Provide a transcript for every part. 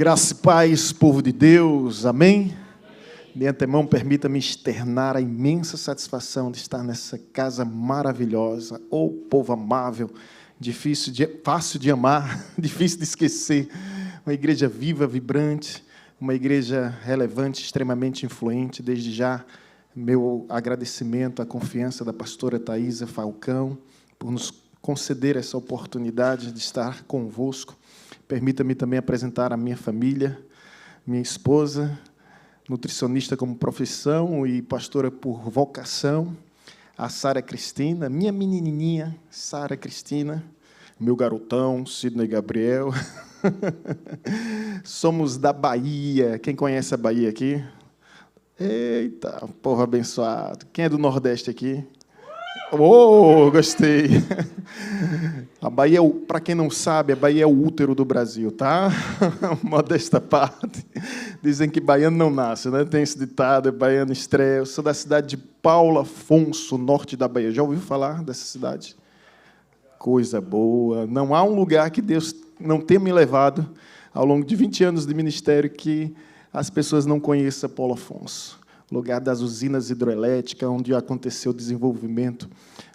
Graça e paz, povo de Deus, amém? De antemão, permita-me externar a imensa satisfação de estar nessa casa maravilhosa. Oh, povo amável, fácil de amar, difícil de esquecer. Uma igreja viva, vibrante, uma igreja relevante, extremamente influente. Desde já, meu agradecimento à confiança da pastora Thaisa Falcão por nos conceder essa oportunidade de estar convosco. Permita-me também apresentar a minha família, minha esposa, nutricionista como profissão e pastora por vocação, a Sara Cristina, minha menininha, Sara Cristina, meu garotão, Sidney Gabriel. Somos da Bahia. Quem conhece a Bahia aqui? Eita, povo abençoado. Quem é do Nordeste aqui? Oh, gostei. A Bahia, para quem não sabe, a Bahia é o útero do Brasil, tá? Modesta parte. Dizem que baiano não nasce, né? Tem esse ditado, baiano estreia. Eu sou da cidade de Paulo Afonso, norte da Bahia. Já ouviu falar dessa cidade? Coisa boa. Não há um lugar que Deus não tenha me levado ao longo de 20 anos de ministério que as pessoas não conheçam Paulo Afonso. Lugar das usinas hidroelétricas, onde aconteceu o desenvolvimento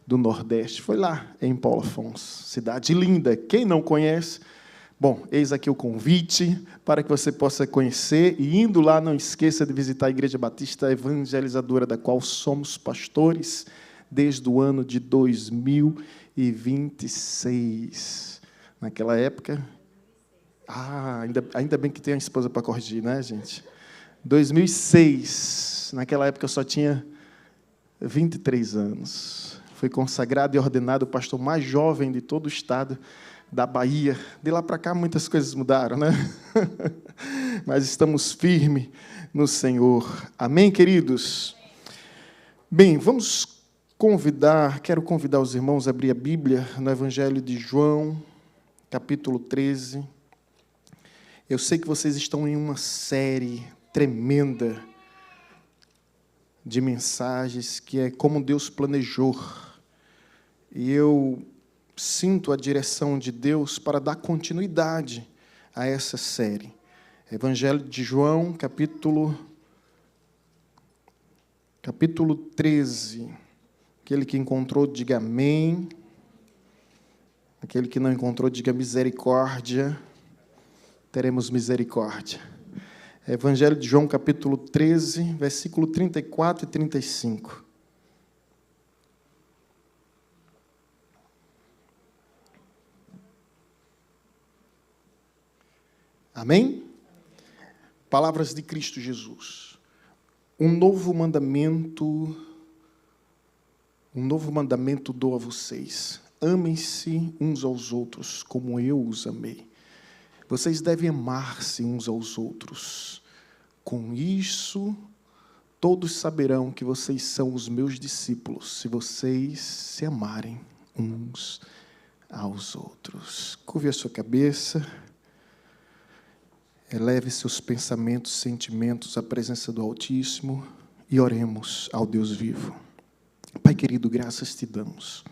do Nordeste. Foi lá, em Paulo Afonso. Cidade linda. Quem não conhece? Bom, eis aqui o convite para que você possa conhecer. E, indo lá, não esqueça de visitar a Igreja Batista Evangelizadora, da qual somos pastores desde o ano de 2026. Naquela época... ainda bem que tem a esposa para corrigir, né, gente? 2006... Naquela época eu só tinha 23 anos. Fui consagrado e ordenado o pastor mais jovem de todo o estado da Bahia. De lá para cá muitas coisas mudaram, né? Mas estamos firmes no Senhor. Amém, queridos? Bem, quero convidar os irmãos a abrir a Bíblia no Evangelho de João, capítulo 13. Eu sei que vocês estão em uma série tremenda de mensagens, que é como Deus planejou. E eu sinto a direção de Deus para dar continuidade a essa série. Evangelho de João, capítulo 13. Aquele que encontrou, diga amém. Aquele que não encontrou, diga misericórdia. Teremos misericórdia. Evangelho de João, capítulo 13, versículo 34 e 35. Amém? Palavras de Cristo Jesus. Um novo mandamento dou a vocês. Amem-se uns aos outros, como eu os amei. Vocês devem amar-se uns aos outros. Com isso, todos saberão que vocês são os meus discípulos, se vocês se amarem uns aos outros. Curve a sua cabeça. Eleve seus pensamentos, sentimentos à presença do Altíssimo e oremos ao Deus vivo. Pai querido, graças te damos.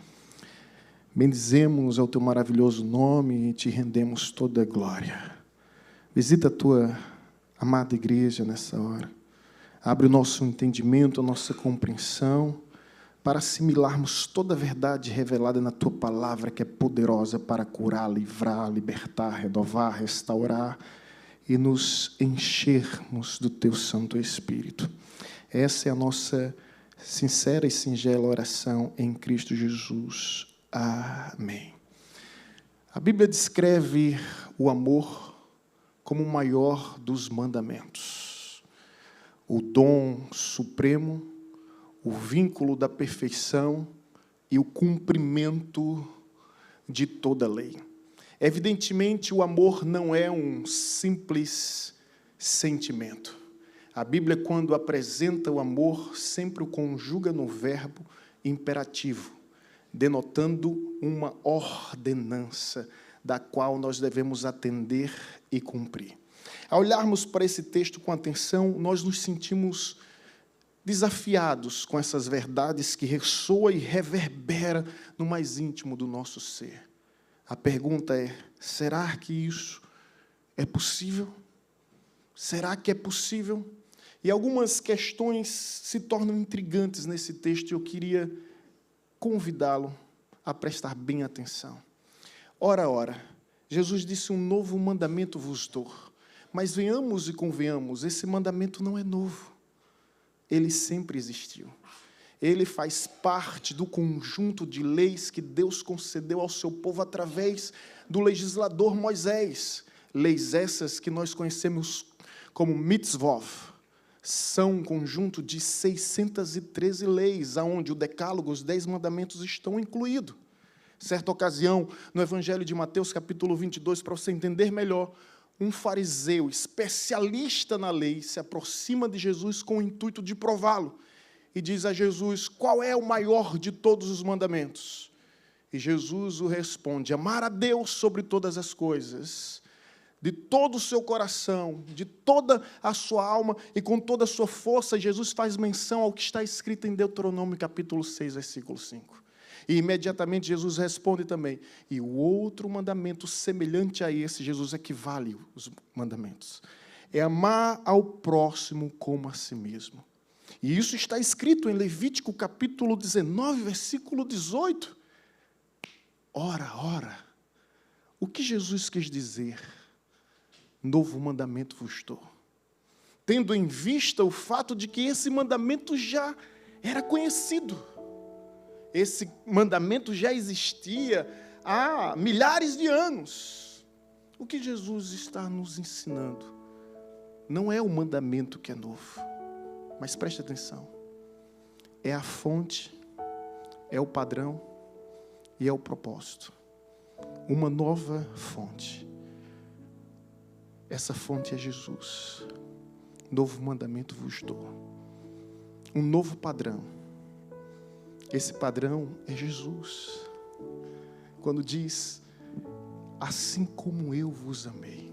Bendizemos ao teu maravilhoso nome e te rendemos toda a glória. Visita a tua amada igreja nessa hora. Abre o nosso entendimento, a nossa compreensão, para assimilarmos toda a verdade revelada na tua palavra, que é poderosa para curar, livrar, libertar, renovar, restaurar e nos enchermos do teu Santo Espírito. Essa é a nossa sincera e singela oração em Cristo Jesus. Amém. A Bíblia descreve o amor como o maior dos mandamentos. O dom supremo, o vínculo da perfeição e o cumprimento de toda a lei. Evidentemente, o amor não é um simples sentimento. A Bíblia, quando apresenta o amor, sempre o conjuga no verbo imperativo, denotando uma ordenança da qual nós devemos atender e cumprir. Ao olharmos para esse texto com atenção, nós nos sentimos desafiados com essas verdades que ressoa e reverbera no mais íntimo do nosso ser. A pergunta é: será que isso é possível? Será que é possível? E algumas questões se tornam intrigantes nesse texto e eu queria convidá-lo a prestar bem atenção. Ora, Jesus disse: um novo mandamento vos dou. Mas venhamos e convenhamos, esse mandamento não é novo. Ele sempre existiu. Ele faz parte do conjunto de leis que Deus concedeu ao seu povo através do legislador Moisés. Leis essas que nós conhecemos como mitzvot. São um conjunto de 613 leis, onde o decálogo, os 10 mandamentos estão incluídos. Certa ocasião, no Evangelho de Mateus, capítulo 22, para você entender melhor, um fariseu especialista na lei se aproxima de Jesus com o intuito de prová-lo e diz a Jesus: qual é o maior de todos os mandamentos? E Jesus o responde: amar a Deus sobre todas as coisas, de todo o seu coração, de toda a sua alma e com toda a sua força. Jesus faz menção ao que está escrito em Deuteronômio capítulo 6, versículo 5. E imediatamente Jesus responde também: e o outro mandamento semelhante a esse, Jesus equivale os mandamentos, é amar ao próximo como a si mesmo. E isso está escrito em Levítico capítulo 19, versículo 18. Ora, o que Jesus quis dizer? Novo mandamento vos dou. Tendo em vista o fato de que esse mandamento já era conhecido. Esse mandamento já existia há milhares de anos. O que Jesus está nos ensinando não é o mandamento que é novo, mas preste atenção, é a fonte, é o padrão e é o propósito. Uma nova fonte. Essa fonte é Jesus. Novo mandamento vos dou. Um novo padrão. Esse padrão é Jesus. Quando diz: assim como eu vos amei.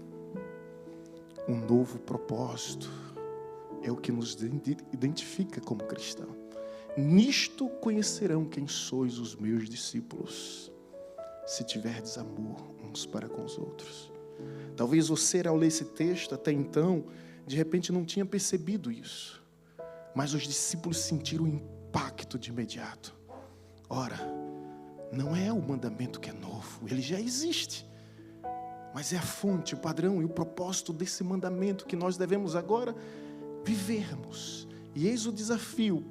Um novo propósito. É o que nos identifica como cristão. Nisto conhecerão quem sois os meus discípulos, se tiverdes amor uns para com os outros. Talvez você, ao ler esse texto, até então, de repente não tinha percebido isso. Mas os discípulos sentiram o impacto de imediato. Ora, não é o mandamento que é novo, ele já existe. Mas é a fonte, o padrão e o propósito desse mandamento que nós devemos agora vivermos. E eis o desafio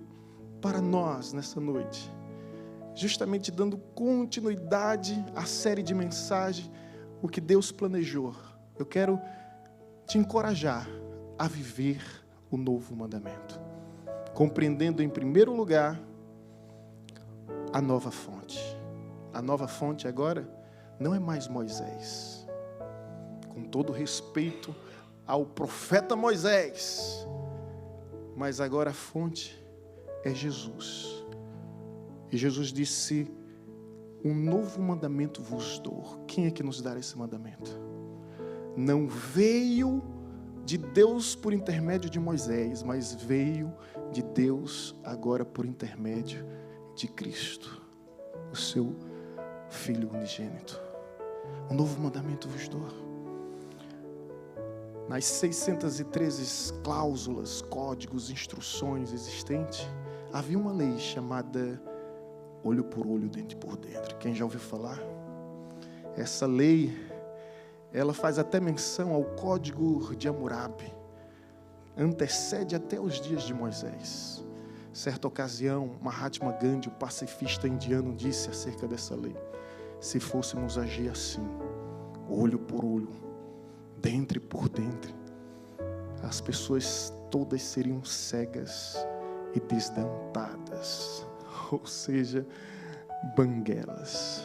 para nós nessa noite, justamente dando continuidade à série de mensagens, o que Deus planejou. Eu quero te encorajar a viver o novo mandamento, compreendendo em primeiro lugar a nova fonte. A nova fonte agora não é mais Moisés. Com todo respeito ao profeta Moisés, mas agora a fonte é Jesus. E Jesus disse: um novo mandamento vos dou. Quem é que nos dá esse mandamento? Não veio de Deus por intermédio de Moisés, mas veio de Deus agora por intermédio de Cristo, o seu Filho unigênito. Um novo mandamento vos dou. Nas 613 cláusulas, códigos, instruções existentes, havia uma lei chamada olho por olho, dente por dente. Quem já ouviu falar? Essa lei, ela faz até menção ao Código de Hammurabi. Antecede até os dias de Moisés. Certa ocasião, Mahatma Gandhi, o pacifista indiano, disse acerca dessa lei: se fôssemos agir assim, olho por olho, dente por dente, as pessoas todas seriam cegas e desdentadas, ou seja, banguelas.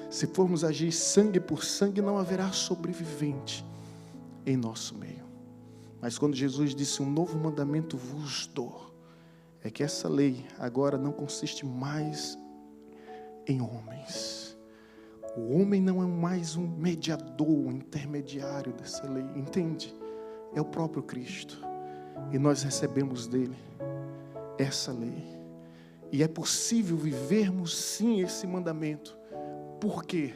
Se formos agir sangue por sangue, não haverá sobrevivente em nosso meio. Mas quando Jesus disse: um novo mandamento vos dou, é que essa lei agora não consiste mais em homens. O homem não é mais um mediador, um intermediário dessa lei, entende? É o próprio Cristo. E nós recebemos dele essa lei. E é possível vivermos sim esse mandamento. Por quê?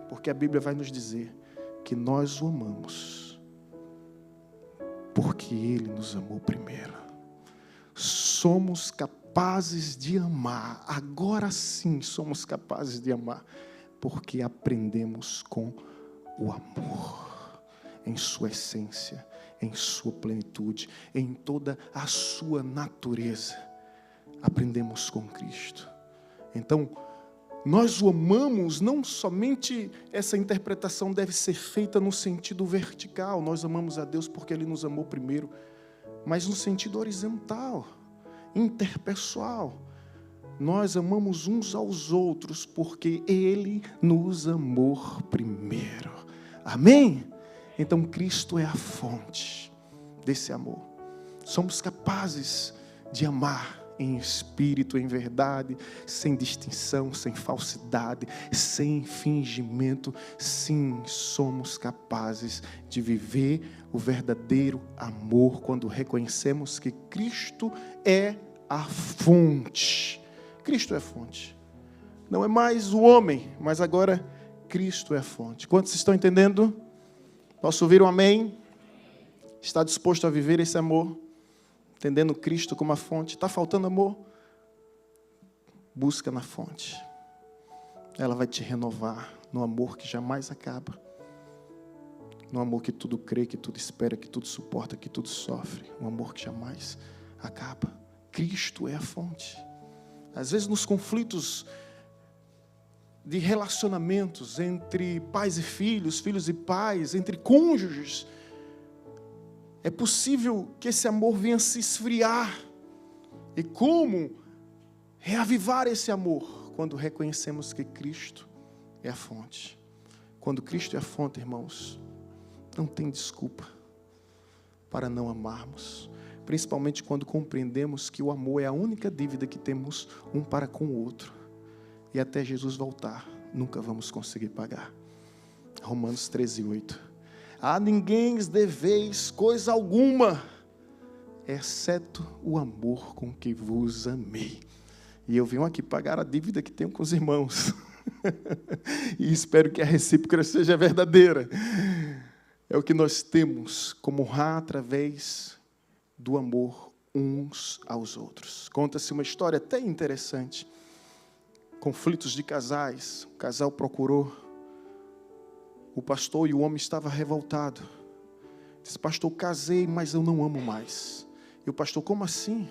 Porque a Bíblia vai nos dizer que nós o amamos porque Ele nos amou primeiro. Somos capazes de amar, agora sim somos capazes de amar, porque aprendemos com o amor, em sua essência, em sua plenitude, em toda a sua natureza. Aprendemos com Cristo. Então, nós o amamos, não somente essa interpretação deve ser feita no sentido vertical, nós amamos a Deus porque Ele nos amou primeiro, mas no sentido horizontal, interpessoal. Nós amamos uns aos outros porque Ele nos amou primeiro. Amém? Então Cristo é a fonte desse amor. Somos capazes de amar em espírito, em verdade, sem distinção, sem falsidade, sem fingimento. Sim, somos capazes de viver o verdadeiro amor quando reconhecemos que Cristo é a fonte. Cristo é a fonte. Não é mais o homem, mas agora Cristo é a fonte. Quantos estão entendendo? Posso ouvir um amém? Está disposto a viver esse amor? Entendendo Cristo como a fonte. Está faltando amor? Busca na fonte. Ela vai te renovar no amor que jamais acaba. No amor que tudo crê, que tudo espera, que tudo suporta, que tudo sofre. Um amor que jamais acaba. Cristo é a fonte. Às vezes nos conflitos de relacionamentos entre pais e filhos, filhos e pais, entre cônjuges, é possível que esse amor venha se esfriar. E como reavivar esse amor? Quando reconhecemos que Cristo é a fonte. Quando Cristo é a fonte, irmãos, não tem desculpa para não amarmos. Principalmente quando compreendemos que o amor é a única dívida que temos um para com o outro. E até Jesus voltar, nunca vamos conseguir pagar. Romanos 13:8. A ninguém deveis coisa alguma, exceto o amor com que vos amei. E eu venho aqui pagar a dívida que tenho com os irmãos. E espero que a recíproca seja verdadeira. É o que nós temos como honrar através do amor uns aos outros. Conta-se uma história até interessante. Conflitos de casais. O casal procurou o pastor e o homem estava revoltado. Disse: pastor, casei, mas eu não amo mais. E o pastor: como assim?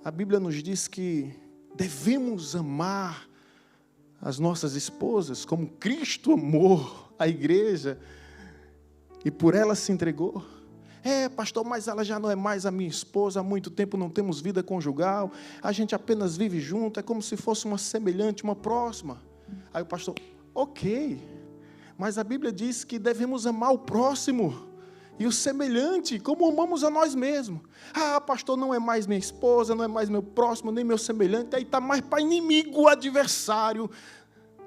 A Bíblia nos diz que devemos amar as nossas esposas como Cristo amou a igreja e por ela se entregou. É, pastor, mas ela já não é mais a minha esposa, há muito tempo não temos vida conjugal, a gente apenas vive junto, é como se fosse uma semelhante, uma próxima. Aí o pastor: ok, mas a Bíblia diz que devemos amar o próximo e o semelhante, como amamos a nós mesmos. Ah, pastor, não é mais minha esposa, não é mais meu próximo, nem meu semelhante, aí está mais para inimigo, adversário.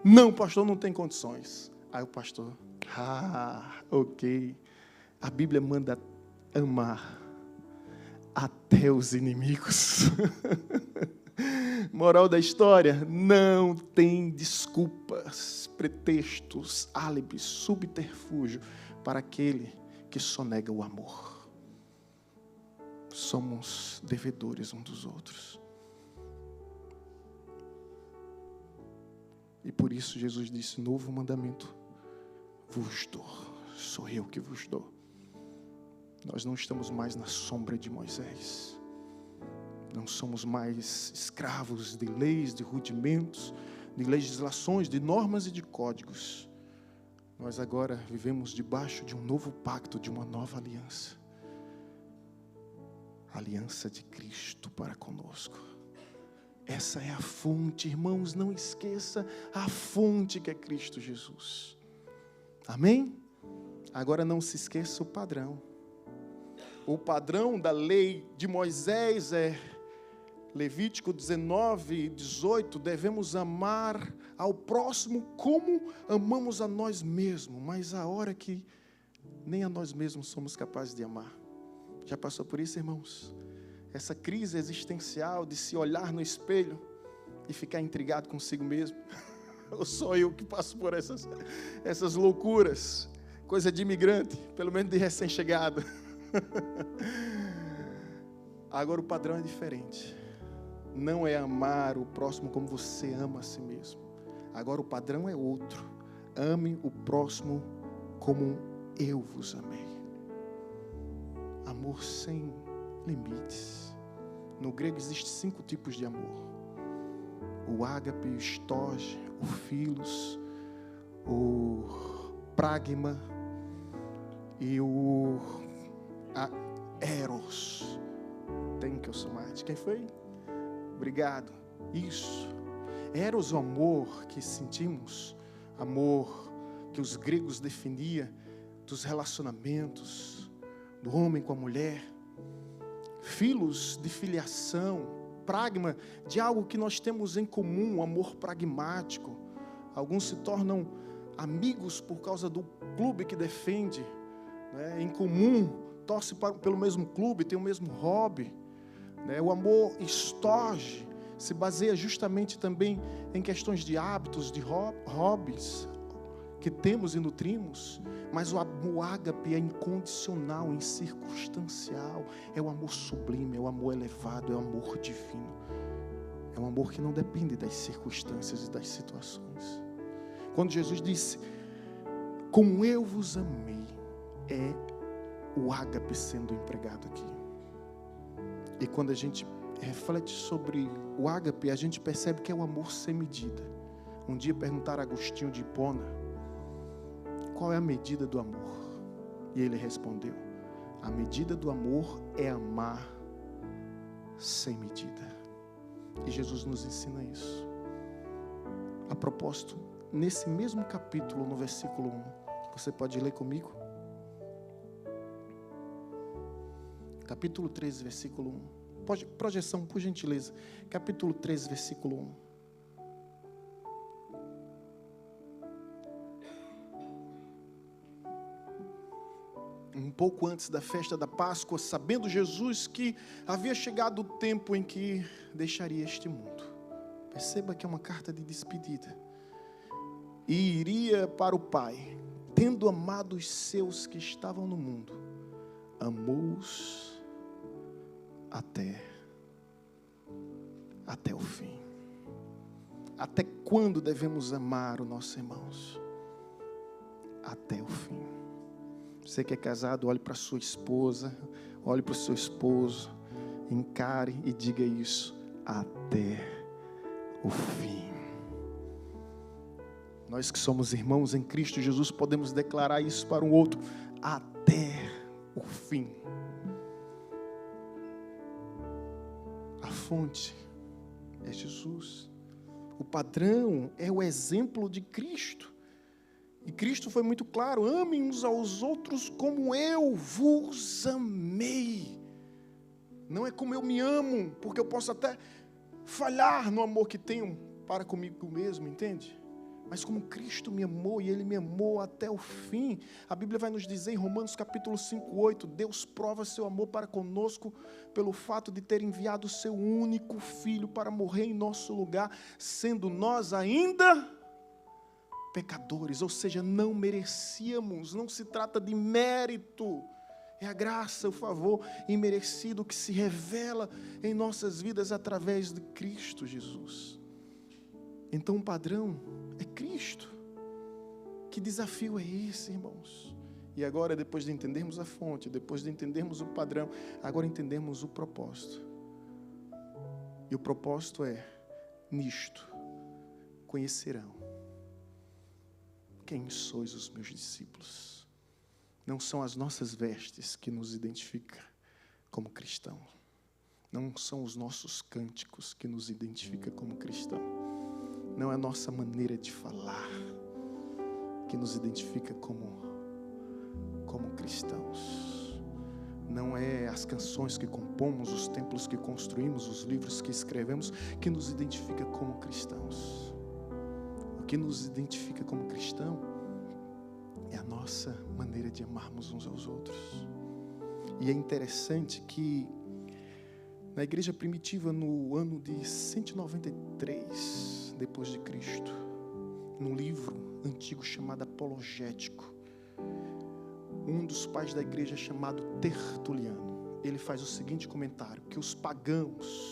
Não, pastor, não tem condições. Aí o pastor: ok. A Bíblia manda amar até os inimigos. Moral da história: não tem desculpas, pretextos, álibis, subterfúgio para aquele que só nega o amor. Somos devedores uns dos outros. E por isso Jesus disse: novo mandamento vos dou, sou eu que vos dou. Nós não estamos mais na sombra de Moisés. Não somos mais escravos de leis, de rudimentos, de legislações, de normas e de códigos. Nós agora vivemos debaixo de um novo pacto, de uma nova aliança. A aliança de Cristo para conosco. Essa é a fonte, irmãos, não esqueça a fonte que é Cristo Jesus. Amém? Agora não se esqueça o padrão. O padrão da lei de Moisés é Levítico 19:18, devemos amar ao próximo como amamos a nós mesmos, mas a hora que nem a nós mesmos somos capazes de amar. Já passou por isso, irmãos? Essa crise existencial de se olhar no espelho e ficar intrigado consigo mesmo. Ou só eu que passo por essas loucuras? Coisa de imigrante, pelo menos de recém-chegado. Agora o padrão é diferente. Não é amar o próximo como você ama a si mesmo. Agora o padrão é outro. Ame o próximo como eu vos amei. Amor sem limites. No grego existem 5 tipos de amor. O ágape, o storge, o philos, o pragma e o eros. Thank you so much. Quem foi? Obrigado. Isso. Eros, o amor que sentimos, amor que os gregos definiam dos relacionamentos, do homem com a mulher. Philos, de filiação. Pragma, de algo que nós temos em comum, um amor pragmático. Alguns se tornam amigos por causa do clube que defende, né? Em comum, torce pelo mesmo clube, tem o mesmo hobby, né? O amor storge se baseia justamente também em questões de hábitos, de hobbies que temos e nutrimos. Mas o amor ágape é incondicional, incircunstancial. É o amor sublime, é o amor elevado, é o amor divino. É um amor que não depende das circunstâncias e das situações. Quando Jesus disse, como eu vos amei, é o ágape sendo empregado aqui. E quando a gente reflete sobre o ágape, a gente percebe que é o amor sem medida. Um dia perguntaram a Agostinho de Hipona, qual é a medida do amor? E ele respondeu, a medida do amor é amar sem medida. E Jesus nos ensina isso. A propósito, nesse mesmo capítulo, no versículo 1, você pode ler comigo? Capítulo 13, versículo 1. Projeção, por gentileza. Capítulo 13, versículo 1. Um pouco antes da festa da Páscoa, sabendo Jesus que havia chegado o tempo em que deixaria este mundo. Perceba que é uma carta de despedida. E iria para o Pai, tendo amado os seus que estavam no mundo, amou-os até o fim. Até quando devemos amar os nossos irmãos? Até o fim. Você que é casado, olhe para sua esposa, olhe para o seu esposo, encare e diga isso, até o fim. Nós que somos irmãos em Cristo Jesus, podemos declarar isso para um outro, até o fim. A fonte é Jesus. O padrão é o exemplo de Cristo. E Cristo foi muito claro, amem uns aos outros como eu vos amei. Não é como eu me amo, porque eu posso até falhar no amor que tenho para comigo mesmo, entende? Mas como Cristo me amou e Ele me amou até o fim. A Bíblia vai nos dizer em Romanos capítulo 5:8, Deus prova seu amor para conosco pelo fato de ter enviado o seu único Filho para morrer em nosso lugar, sendo nós ainda pecadores, ou seja, não merecíamos, não se trata de mérito, é a graça, o favor imerecido que se revela em nossas vidas através de Cristo Jesus. Então o padrão é Cristo. Que desafio é esse, irmãos? E agora, depois de entendermos a fonte, depois de entendermos o padrão, agora entendemos o propósito. E o propósito é, nisto conhecerão quem sois os meus discípulos. Não são as nossas vestes que nos identificam como cristão. Não são os nossos cânticos que nos identificam como cristão. Não é a nossa maneira de falar que nos identifica como cristãos. Não é as canções que compomos, os templos que construímos, os livros que escrevemos que nos identifica como cristãos. O que nos identifica como cristão é a nossa maneira de amarmos uns aos outros. E é interessante que na igreja primitiva, no ano de 193 depois de Cristo, num livro antigo chamado Apologético, Um dos pais da igreja chamado Tertuliano, ele faz o seguinte comentário, que os pagãos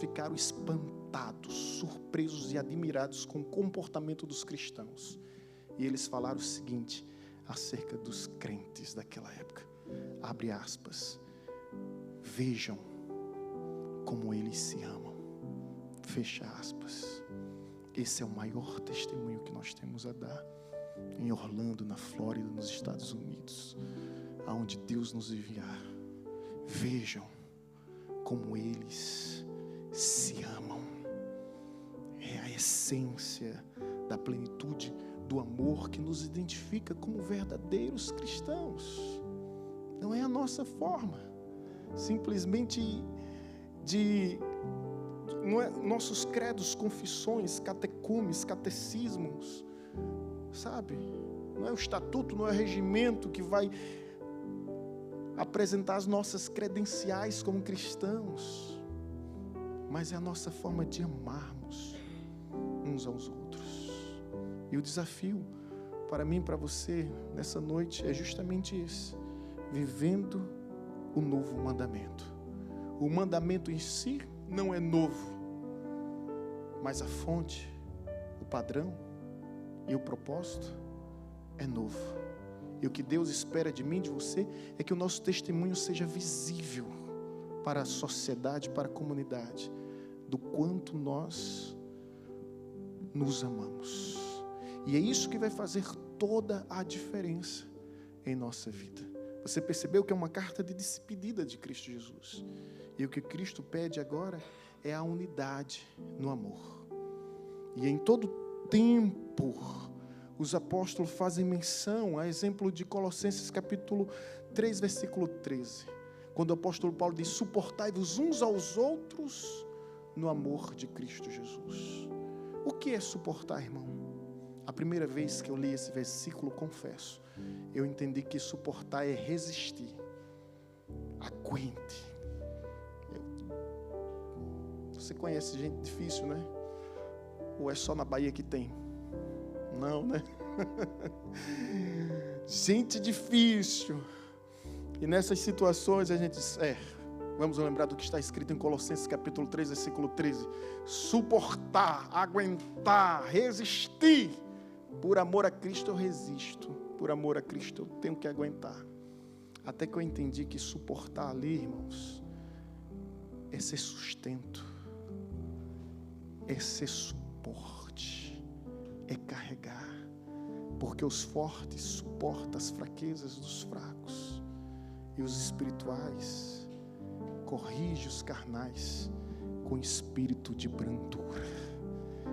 ficaram espantados, surpresos e admirados com o comportamento dos cristãos. E eles falaram o seguinte acerca dos crentes daquela época, abre aspas, vejam como eles se amam, fecha aspas. Esse é o maior testemunho que nós temos a dar em Orlando, na Flórida, nos Estados Unidos, aonde Deus nos enviar. Vejam como eles se amam. É a essência da plenitude do amor que nos identifica como verdadeiros cristãos. Não é a nossa forma, simplesmente não é nossos credos, confissões, catecumes, catecismos, sabe? Não é o estatuto, não é o regimento que vai apresentar as nossas credenciais como cristãos, mas é a nossa forma de amarmos uns aos outros. E o desafio para mim e para você nessa noite é justamente esse: vivendo o novo mandamento. O mandamento em si não é novo, mas a fonte, o padrão e o propósito é novo. E o que Deus espera de mim, de você, é que o nosso testemunho seja visível para a sociedade, para a comunidade, do quanto nós nos amamos. E é isso que vai fazer toda a diferença em nossa vida. Você percebeu que é uma carta de despedida de Cristo Jesus. E o que Cristo pede agora é a unidade no amor. E em todo tempo, os apóstolos fazem menção, a exemplo de Colossenses capítulo 3, versículo 13. Quando o apóstolo Paulo diz, suportai-vos uns aos outros no amor de Cristo Jesus. O que é suportar, irmão? A primeira vez que eu li esse versículo, confesso, eu entendi que suportar é resistir. Aguente. Você conhece gente difícil, né? Ou é só na Bahia que tem? Não, né? Gente difícil. E nessas situações a gente diz, vamos lembrar do que está escrito em Colossenses capítulo 3, versículo 13. Suportar, aguentar, resistir. Por amor a Cristo eu resisto. Por amor a Cristo eu tenho que aguentar. Até que eu entendi que suportar ali, irmãos, é ser sustento, é ser suporte, é carregar. Porque os fortes suportam as fraquezas dos fracos. E os espirituais corrigem os carnais com espírito de brandura.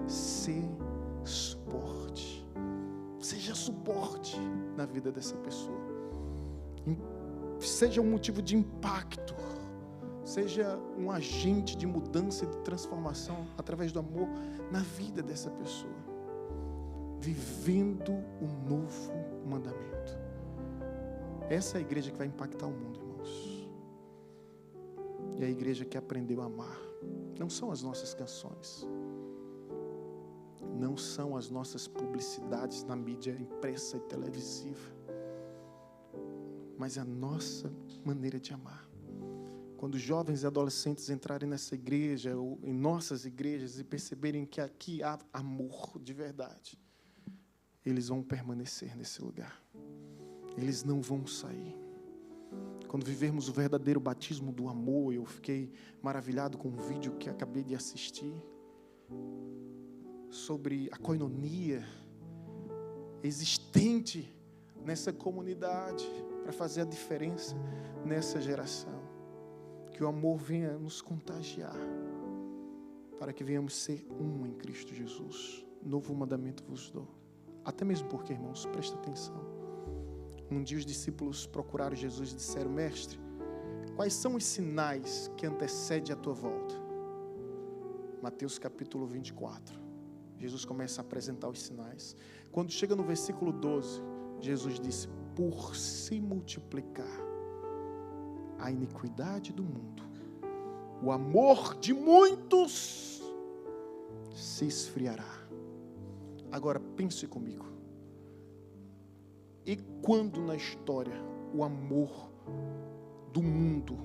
Ser suporte. Seja suporte na vida dessa pessoa. Seja um motivo de impacto. Seja um agente de mudança e de transformação através do amor na vida dessa pessoa. Vivendo o novo mandamento. Essa é a igreja que vai impactar o mundo, irmãos. E a igreja que aprendeu a amar. Não são as nossas canções. Não são as nossas publicidades na mídia impressa e televisiva. Mas é a nossa maneira de amar. Quando jovens e adolescentes entrarem nessa igreja, ou em nossas igrejas, e perceberem que aqui há amor de verdade, eles vão permanecer nesse lugar. Eles não vão sair. Quando vivermos o verdadeiro batismo do amor, eu fiquei maravilhado com um vídeo que acabei de assistir, sobre a koinonia existente nessa comunidade, para fazer a diferença nessa geração. Que o amor venha nos contagiar, para que venhamos ser um em Cristo Jesus. Novo mandamento vos dou. Até mesmo porque, irmãos, presta atenção. Um dia os discípulos procuraram Jesus e disseram, mestre, quais são os sinais que antecedem a tua volta? Mateus capítulo 24. Jesus começa a apresentar os sinais. Quando chega no versículo 12, Jesus disse, por se multiplicar a iniquidade do mundo, o amor de muitos se esfriará. Agora pense comigo. E quando na história o amor do mundo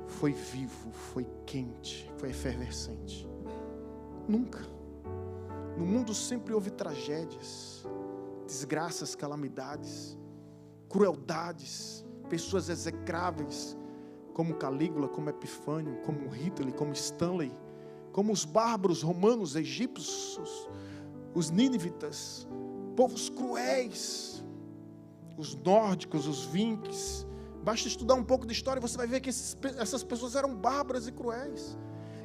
foi vivo, foi quente, foi efervescente? Nunca. No mundo sempre houve tragédias, desgraças, calamidades, crueldades, pessoas execráveis, como Calígula, como Epifânio, como Hitler, como Stanley, como os bárbaros romanos, egípcios, os nínivitas, povos cruéis, os nórdicos, os vinques. Basta estudar um pouco de história e você vai ver que essas pessoas eram bárbaras e cruéis.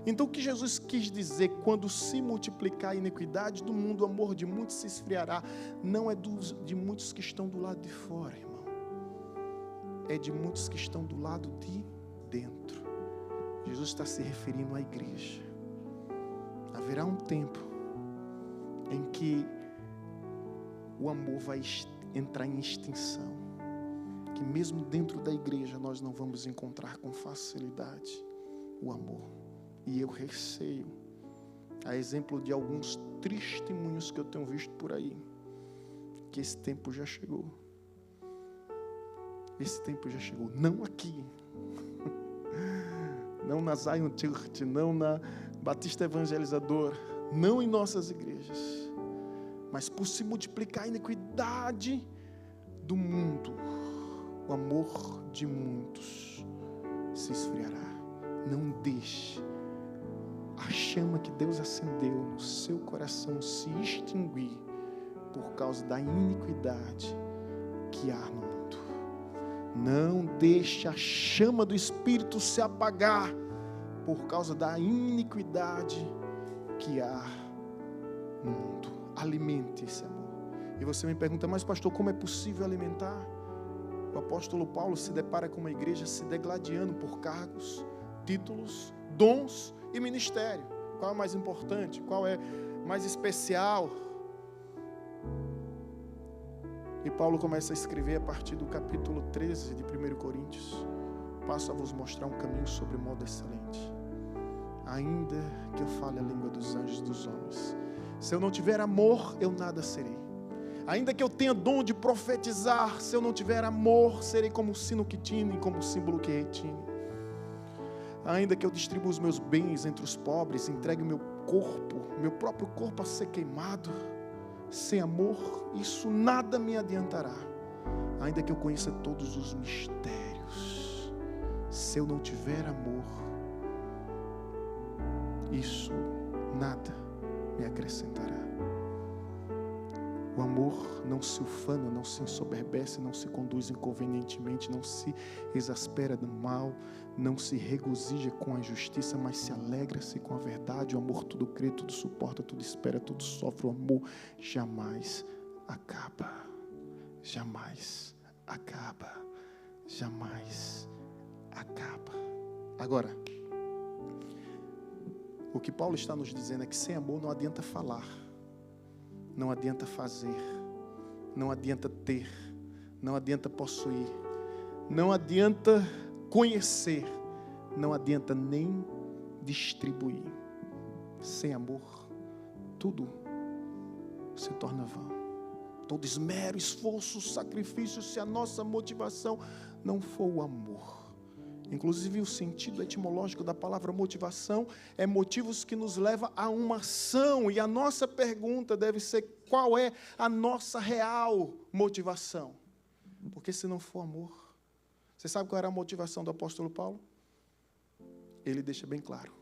Então o que Jesus quis dizer, quando se multiplicar a iniquidade do mundo, o amor de muitos se esfriará, não é de muitos que estão do lado de fora, irmão. É de muitos que estão do lado de dentro. Jesus está se referindo à igreja. Haverá um tempo em que o amor vai entrar em extinção, que mesmo dentro da igreja nós não vamos encontrar com facilidade o amor. E eu receio, a exemplo de alguns testemunhos que eu tenho visto por aí, que esse tempo já chegou. Esse tempo já chegou. Não aqui, não na Zion Church, não na Batista Evangelizadora, não em nossas igrejas, mas por se multiplicar a iniquidade do mundo, o amor de muitos se esfriará. Não deixe a chama que Deus acendeu no seu coração se extinguir por causa da iniquidade que há no mundo. Não deixe a chama do Espírito se apagar por causa da iniquidade que há no mundo. Alimente esse amor. E você me pergunta, mas pastor, como é possível alimentar? O apóstolo Paulo se depara com uma igreja se degladiando por cargos, títulos, dons e ministério. Qual é o mais importante? Qual é mais especial? E Paulo começa a escrever a partir do capítulo 13 de 1 Coríntios. Passo a vos mostrar um caminho sobre modo excelente. Ainda que eu fale a língua dos anjos e dos homens, se eu não tiver amor, eu nada serei. Ainda que eu tenha dom de profetizar, se eu não tiver amor, serei como o sino que tine, como o símbolo que retine. Ainda que eu distribua os meus bens entre os pobres, entregue o meu corpo, meu próprio corpo a ser queimado, sem amor, isso nada me adiantará. Ainda que eu conheça todos os mistérios, se eu não tiver amor, isso nada me acrescentará. O amor não se ufana, não se ensoberbece, não se conduz inconvenientemente, não se exaspera do mal, não se regozija com a injustiça, mas se alegra-se com a verdade. O amor tudo crê, tudo suporta, tudo espera, tudo sofre. O amor jamais acaba. Jamais acaba. Jamais acaba. Agora, o que Paulo está nos dizendo é que sem amor não adianta falar. Não adianta fazer, não adianta ter, não adianta possuir, não adianta conhecer, não adianta nem distribuir. Sem amor, tudo se torna vão. Todo esmero, esforço, sacrifício, se a nossa motivação não for o amor. Inclusive o sentido etimológico da palavra motivação é motivos que nos levam a uma ação. E a nossa pergunta deve ser: qual é a nossa real motivação? Porque se não for amor, você sabe qual era a motivação do apóstolo Paulo? Ele deixa bem claro: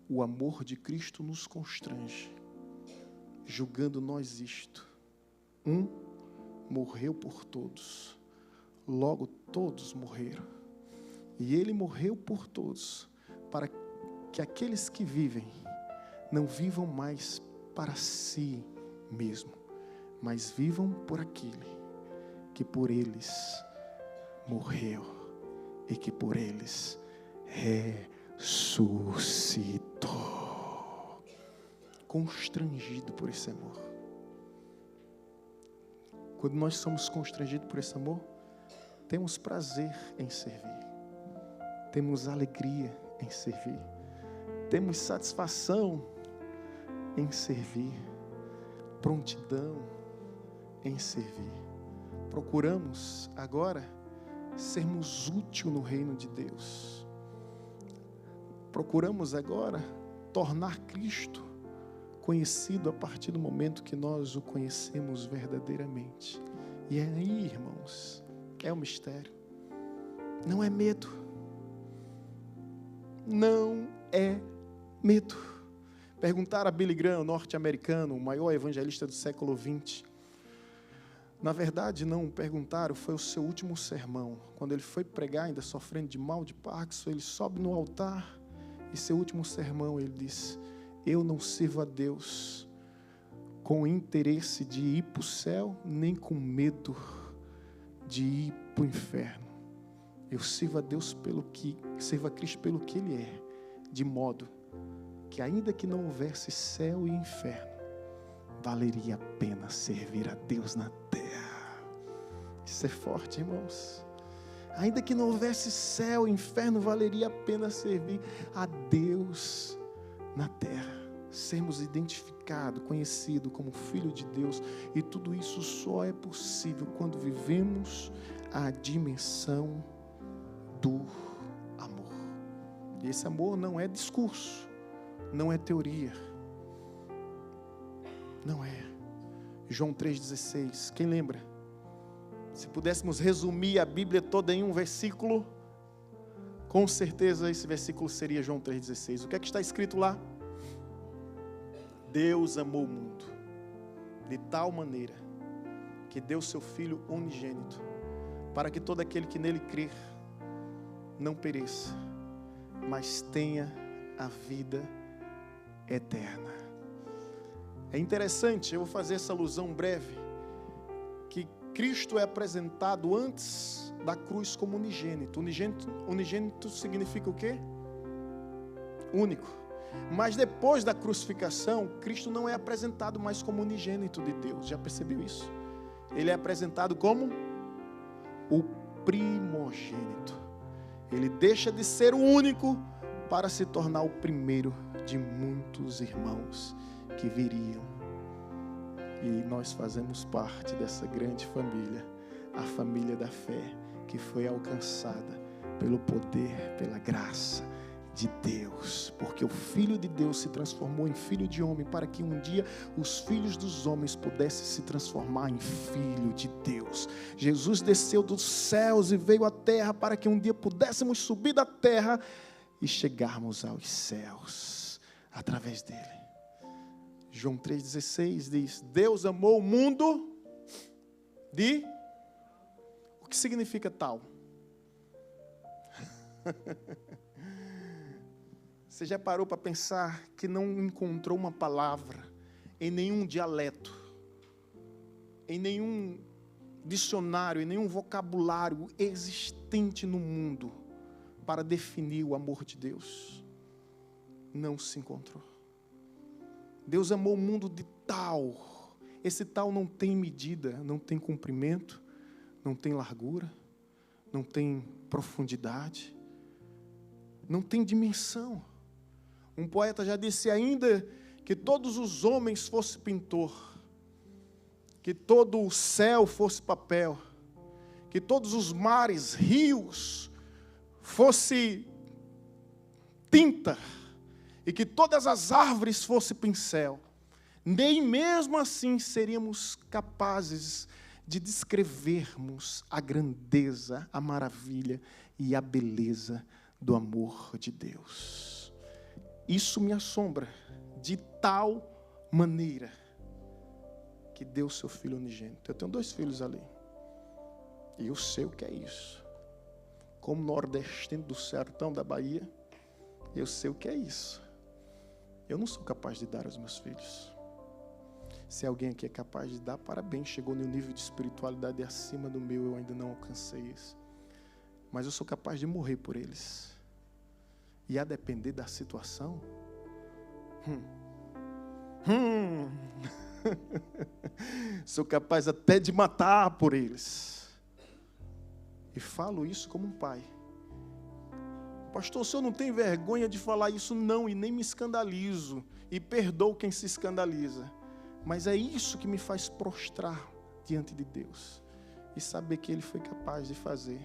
o amor de Cristo nos constrange, julgando nós isto: um morreu por todos, logo todos morreram. E Ele morreu por todos, para que aqueles que vivem, não vivam mais para si mesmo, mas vivam por aquele que por eles morreu e que por eles ressuscitou. Constrangido por esse amor. Quando nós somos constrangidos por esse amor, temos prazer em servir. Temos alegria em servir. Temos satisfação em servir. Prontidão em servir. procuramos agora sermos úteis no reino de Deus. Procuramos agora tornar Cristo conhecido a partir do momento que nós o conhecemos verdadeiramente. E aí, irmãos, é um mistério. Não é medo. Não é medo. Perguntaram a Billy Graham, norte-americano, o maior evangelista do século XX. Na verdade, não perguntaram, foi o seu último sermão. Quando ele foi pregar, ainda sofrendo de mal de Parkinson, ele sobe no altar e seu último sermão ele diz: eu não sirvo a Deus com interesse de ir para o céu, nem com medo de ir para o inferno. Eu sirvo a Deus sirvo a Cristo pelo que Ele é, de modo que ainda que não houvesse céu e inferno, valeria a pena servir a Deus na terra. Isso é forte, irmãos. Ainda que não houvesse céu e inferno, valeria a pena servir a Deus na terra. Sermos identificados, conhecidos como filho de Deus. E tudo isso só é possível quando vivemos a dimensão do amor. E esse amor não é discurso, não é teoria. Não é. João 3,16. Quem lembra? Se pudéssemos resumir a Bíblia toda em um versículo, com certeza esse versículo seria João 3,16. O que é que está escrito lá? Deus amou o mundo de tal maneira que deu seu Filho unigênito, para que todo aquele que nele crer não pereça, mas tenha a vida eterna. É interessante, eu vou fazer essa alusão breve, que Cristo é apresentado antes da cruz como unigênito. Unigênito significa o quê? Único. Mas depois da crucificação, Cristo não é apresentado mais como unigênito de Deus. Já percebeu isso? Ele é apresentado como o primogênito. Ele deixa de ser o único para se tornar o primeiro de muitos irmãos que viriam. E nós fazemos parte dessa grande família, a família da fé, que foi alcançada pelo poder, pela graça de Deus, porque o Filho de Deus se transformou em Filho de homem, para que um dia os filhos dos homens pudessem se transformar em Filho de Deus. Jesus desceu dos céus e veio à terra, para que um dia pudéssemos subir da terra e chegarmos aos céus, através dele. João 3,16 diz: Deus amou o mundo de... O que significa tal? Você já parou para pensar que não encontrou uma palavra em nenhum dialeto, em nenhum dicionário, em nenhum vocabulário existente no mundo para definir o amor de Deus? Não se encontrou. Deus amou o mundo de tal. Esse tal não tem medida, não tem comprimento, não tem largura, não tem profundidade, não tem dimensão. Um poeta já disse: ainda que todos os homens fossem pintor, que todo o céu fosse papel, que todos os mares, rios, fosse tinta, e que todas as árvores fossem pincel, nem mesmo assim seríamos capazes de descrevermos a grandeza, a maravilha e a beleza do amor de Deus. Isso me assombra, de tal maneira que deu seu Filho unigênito. Eu tenho 2 filhos ali, e eu sei o que é isso. Como nordestino do sertão da Bahia, eu sei o que é isso. Eu não sou capaz de dar aos meus filhos. Se alguém aqui é capaz de dar, parabéns, chegou no nível de espiritualidade acima do meu, eu ainda não alcancei isso. Mas eu sou capaz de morrer por eles. E a depender da situação, sou capaz até de matar por eles. E falo isso como um pai. Pastor, o senhor não tem vergonha de falar isso? Não, e nem me escandalizo. E perdoo quem se escandaliza. Mas é isso que me faz prostrar diante de Deus. e saber que Ele foi capaz de fazer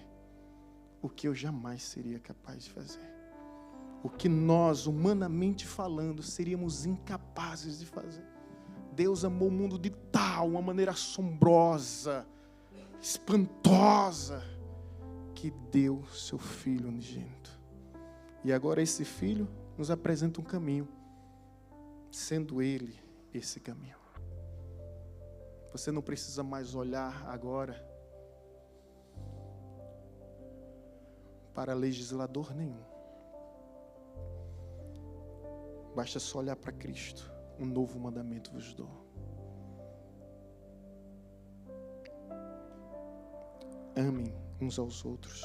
o que eu jamais seria capaz de fazer. O que nós, humanamente falando, seríamos incapazes de fazer. Deus amou o mundo de uma maneira assombrosa, espantosa, que deu seu Filho unigênito. E agora esse Filho nos apresenta um caminho, sendo Ele esse caminho. Você não precisa mais olhar agora para legislador nenhum. Basta só olhar para Cristo. Um novo mandamento vos dou. Amem uns aos outros,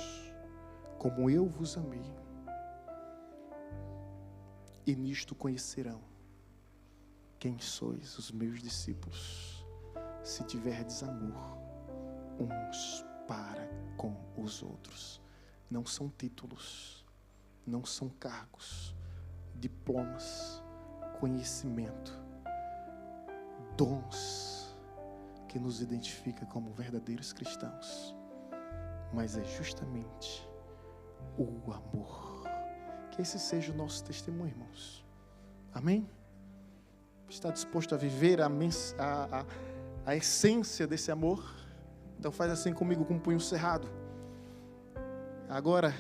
como eu vos amei. E nisto conhecerão quem sois os meus discípulos, se tiverdes amor uns para com os outros. Não são títulos, não são cargos, diplomas, conhecimento, dons que nos identifica como verdadeiros cristãos, mas é justamente o amor. Que esse seja o nosso testemunho, irmãos. Amém? Está disposto a viver a essência desse amor? Então faz assim comigo, com o punho cerrado. Agora,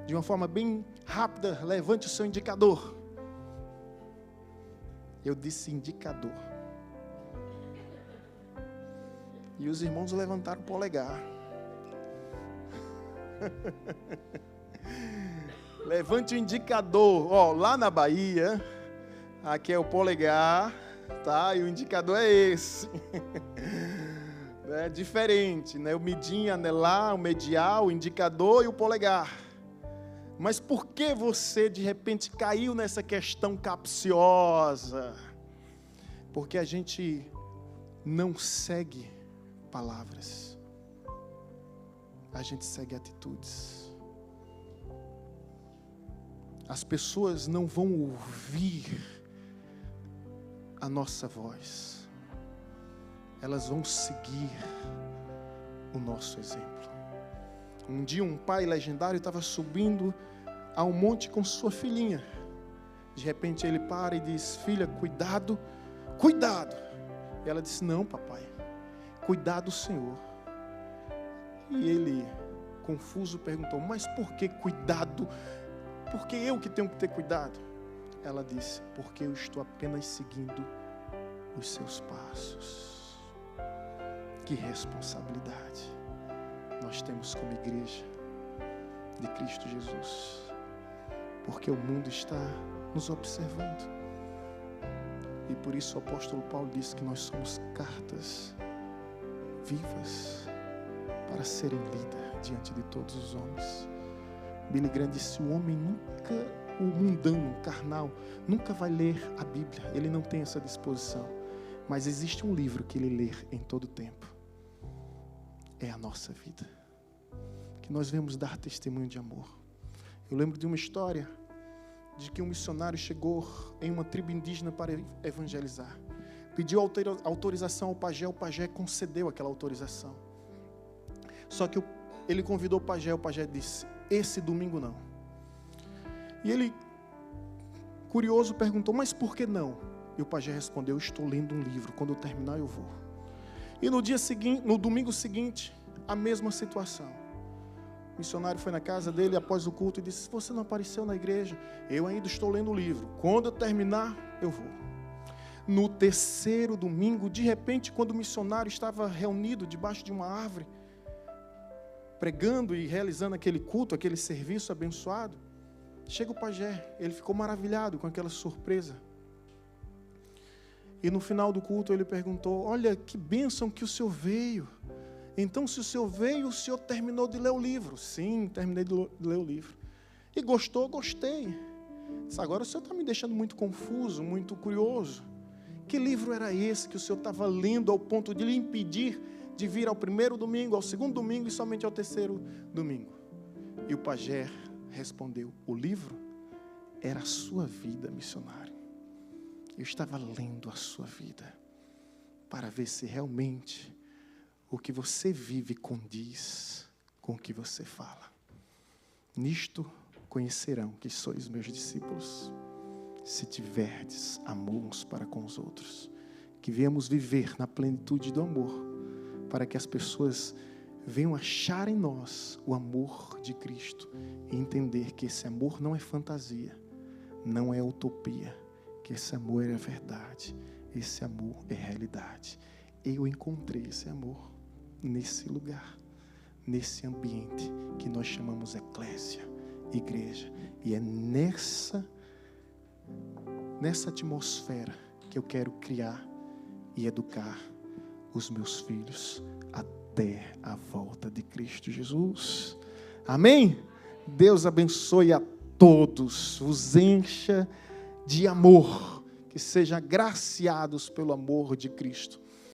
de uma forma bem rápida, levante o seu indicador. Eu disse indicador. E os irmãos levantaram o polegar. Levante o indicador. Ó, lá na Bahia, aqui é o polegar, tá? E o indicador é esse. É diferente, né? O midinho, anelar, o medial, o indicador e o polegar. Mas por que você de repente caiu nessa questão capciosa? Porque a gente não segue palavras, a gente segue atitudes. As pessoas não vão ouvir a nossa voz, elas vão seguir o nosso exemplo. Um dia um pai legendário estava subindo ao monte com sua filhinha. De repente ele para e diz: filha, cuidado, cuidado. E ela disse: não, papai, cuidado do Senhor. E ele, confuso, perguntou: mas por que cuidado? Por que eu que tenho que ter cuidado? Ela disse: porque eu estou apenas seguindo os seus passos. Que responsabilidade nós temos como igreja de Cristo Jesus, porque o mundo está nos observando, e por isso o apóstolo Paulo disse que nós somos cartas vivas para serem lidas diante de todos os homens. Billy Graham disse: o homem nunca, o mundano, o carnal, nunca vai ler a Bíblia, ele não tem essa disposição, mas existe um livro que ele lê em todo tempo, é a nossa vida, que nós vemos dar testemunho de amor. Eu lembro de uma história de que um missionário chegou em uma tribo indígena para evangelizar. Pediu autorização ao pajé, o pajé concedeu aquela autorização. Só que ele convidou o pajé disse: esse domingo não. E ele, curioso, perguntou: mas por que não? E o pajé respondeu: estou lendo um livro, quando eu terminar eu vou. E no dia seguinte, no domingo seguinte, a mesma situação. O missionário foi na casa dele após o culto e disse: você não apareceu na igreja? Eu ainda estou lendo o livro, quando eu terminar eu vou. No terceiro domingo, de repente, quando o missionário estava reunido debaixo de uma árvore, pregando e realizando aquele culto, aquele serviço abençoado, chega o pajé. Ele ficou maravilhado com aquela surpresa. E no final do culto ele perguntou: olha, que bênção que o senhor veio. Então, se o senhor veio, o senhor terminou de ler o livro? Sim, terminei de ler o livro. E gostou? Gostei. Disse: agora o senhor está me deixando muito confuso, muito curioso. Que livro era esse que o senhor estava lendo ao ponto de lhe impedir de vir ao primeiro domingo, ao segundo domingo e somente ao terceiro domingo? E o pajé respondeu: o livro era a sua vida, missionário. Eu estava lendo a sua vida para ver se realmente o que você vive condiz com o que você fala. Nisto conhecerão que sois meus discípulos, se tiverdes amor uns para com os outros. Que venhamos viver na plenitude do amor, para que as pessoas venham achar em nós o amor de Cristo e entender que esse amor não é fantasia, não é utopia, que esse amor é verdade, esse amor é realidade. Eu encontrei esse amor nesse lugar, nesse ambiente que nós chamamos eclésia, igreja, e é nessa atmosfera que eu quero criar e educar os meus filhos até a volta de Cristo Jesus. Amém? Deus abençoe a todos, vos encha de amor, que sejam agraciados pelo amor de Cristo.